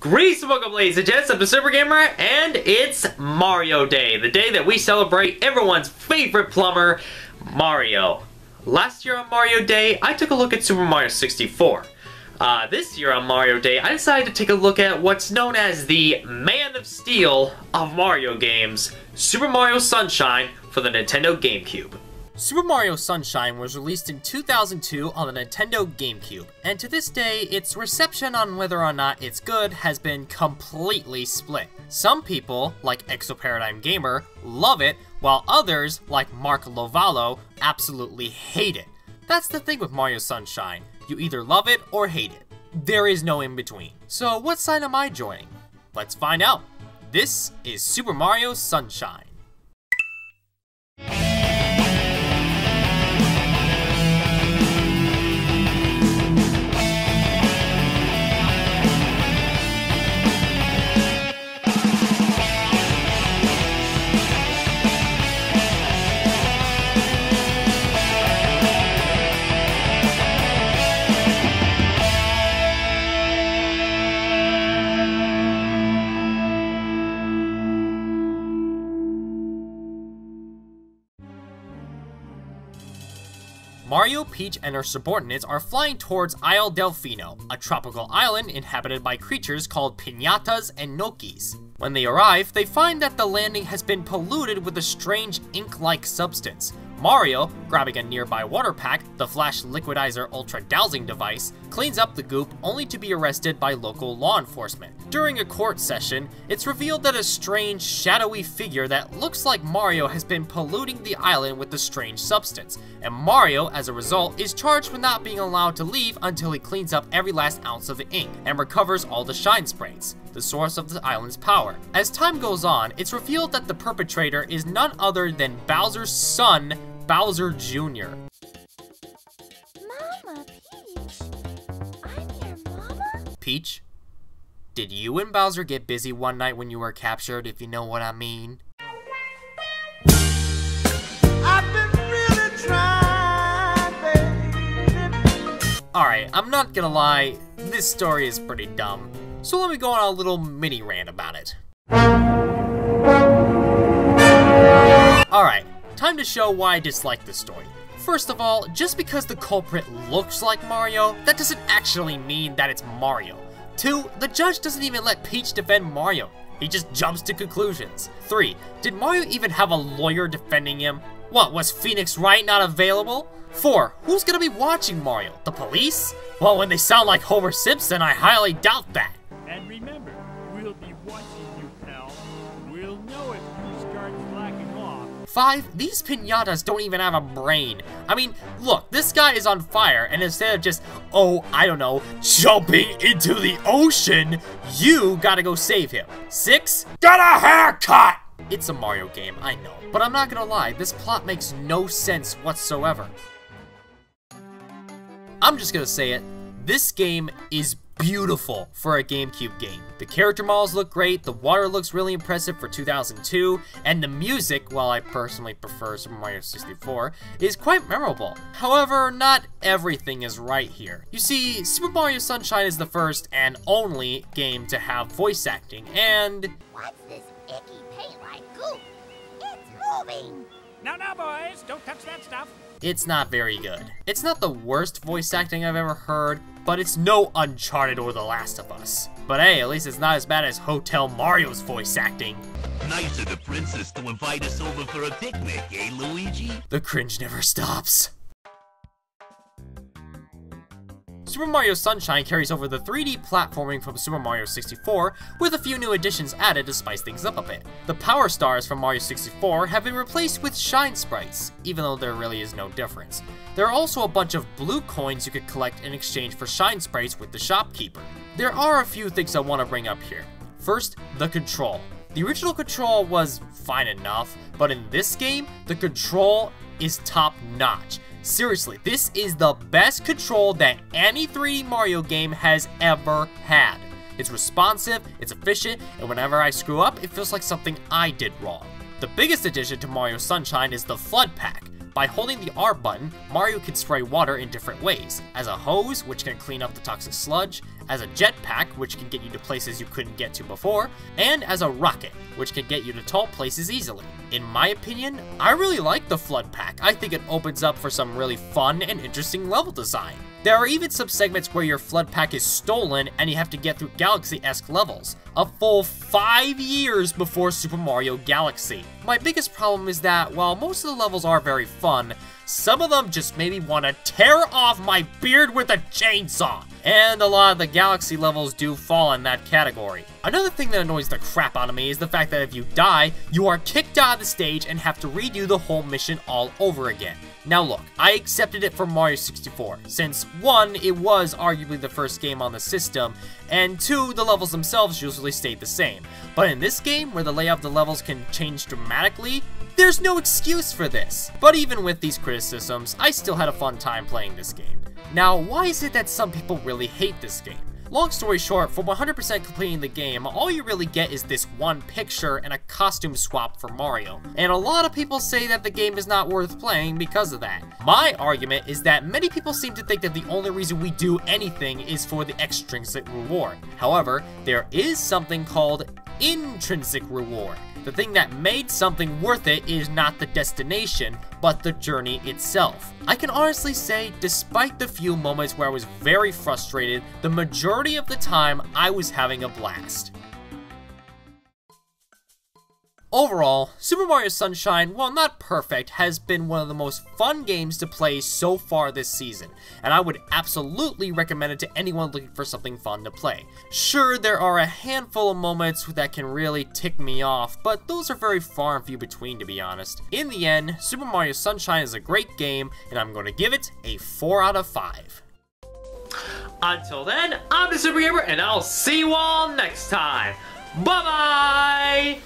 Greetings and welcome, ladies and gents, I'm the Super Gamer, and it's Mario Day, the day that we celebrate everyone's favorite plumber, Mario. Last year on Mario Day, I took a look at Super Mario 64. This year on Mario Day, I decided to take a look at what's known as the Man of Steel of Mario games, Super Mario Sunshine for the Nintendo GameCube. Super Mario Sunshine was released in 2002 on the Nintendo GameCube, and to this day, its reception on whether or not it's good has been completely split. Some people, like Exoparadigm Gamer, love it, while others, like Mark Lovallo, absolutely hate it. That's the thing with Mario Sunshine. You either love it or hate it. There is no in between. So what side am I joining? Let's find out. This is Super Mario Sunshine. Mario, Peach, and her subordinates are flying towards Isle Delfino, a tropical island inhabited by creatures called piñatas and gnocchis. When they arrive, they find that the landing has been polluted with a strange ink-like substance. Mario, grabbing a nearby water pack, the Flash Liquidizer Ultra Dowsing device, cleans up the goop only to be arrested by local law enforcement. During a court session, it's revealed that a strange, shadowy figure that looks like Mario has been polluting the island with the strange substance, and Mario, as a result, is charged with not being allowed to leave until he cleans up every last ounce of the ink and recovers all the shine sprays, the source of the island's power. As time goes on, it's revealed that the perpetrator is none other than Bowser's son, Bowser Jr. Mama, Peach. I'm your mama? Peach, did you and Bowser get busy one night when you were captured, if you know what I mean? I've been really trying, baby. Alright, I'm not gonna lie, this story is pretty dumb. So let me go on a little mini rant about it. Alright, time to show why I dislike this story. First of all, just because the culprit looks like Mario, that doesn't actually mean that it's Mario. 2, the judge doesn't even let Peach defend Mario. He just jumps to conclusions. 3, did Mario even have a lawyer defending him? What, was Phoenix Wright not available? 4, who's gonna be watching Mario? The police? Well, when they sound like Homer Simpson, I highly doubt that. And remember, we'll be watching you, pal. We'll know if you start slacking off. 5, these piñatas don't even have a brain. I mean, look, this guy is on fire, and instead of just, oh, I don't know, jumping into the ocean, you gotta go save him. 6, got a haircut! It's a Mario game, I know, but I'm not gonna lie, this plot makes no sense whatsoever. I'm just gonna say it, this game is beautiful for a GameCube game. The character models look great, the water looks really impressive for 2002, and the music, while I personally prefer Super Mario 64, is quite memorable. However, not everything is right here. You see, Super Mario Sunshine is the first and only game to have voice acting, and... What's this icky paint-like goop? It's moving! Now, boys, don't touch that stuff. it's not very good. It's not the worst voice acting I've ever heard, but it's no Uncharted or The Last of Us. But hey, at least it's not as bad as Hotel Mario's voice acting. Nice of the princess to invite us over for a picnic, eh, Luigi? The cringe never stops. Super Mario Sunshine carries over the 3D platforming from Super Mario 64, with a few new additions added to spice things up a bit. The Power Stars from Mario 64 have been replaced with Shine Sprites, even though there really is no difference. There are also a bunch of blue coins you could collect in exchange for Shine Sprites with the shopkeeper. There are a few things I want to bring up here. First, the control. The original control was fine enough, but in this game, the control is top notch. Seriously, this is the best control that any 3D Mario game has ever had. It's responsive, it's efficient, and whenever I screw up, it feels like something I did wrong. The biggest addition to Mario Sunshine is the Flood Pack. By holding the R button, Mario can spray water in different ways, as a hose, which can clean up the toxic sludge, as a jetpack, which can get you to places you couldn't get to before, and as a rocket, which can get you to tall places easily. In my opinion, I really like the Flood Pack. I think it opens up for some really fun and interesting level design. There are even some segments where your Flood Pack is stolen and you have to get through Galaxy-esque levels, a full 5 years before Super Mario Galaxy. My biggest problem is that while most of the levels are very fun, some of them just made me want to tear off my beard with a chainsaw. And a lot of the Galaxy levels do fall in that category. Another thing that annoys the crap out of me is the fact that if you die, you are kicked out of the stage and have to redo the whole mission all over again. Now look, I accepted it for Mario 64, since 1, it was arguably the first game on the system, and 2, the levels themselves usually stayed the same. But in this game, where the layout of the levels can change dramatically, there's no excuse for this. But even with these criticisms, I still had a fun time playing this game. Now, why is it that some people really hate this game? Long story short, for 100% completing the game, all you really get is this one picture and a costume swap for Mario. And a lot of people say that the game is not worth playing because of that. My argument is that many people seem to think that the only reason we do anything is for the extrinsic reward. However, there is something called intrinsic reward. The thing that made something worth it is not the destination, but the journey itself. I can honestly say, despite the few moments where I was very frustrated, the majority of the time I was having a blast. Overall, Super Mario Sunshine, while not perfect, has been one of the most fun games to play so far this season, and I would absolutely recommend it to anyone looking for something fun to play. Sure, there are a handful of moments that can really tick me off, but those are very far and few between, to be honest. In the end, Super Mario Sunshine is a great game, and I'm going to give it a 4 out of 5. Until then, I'm the Super Gamer, and I'll see you all next time. Bye-bye!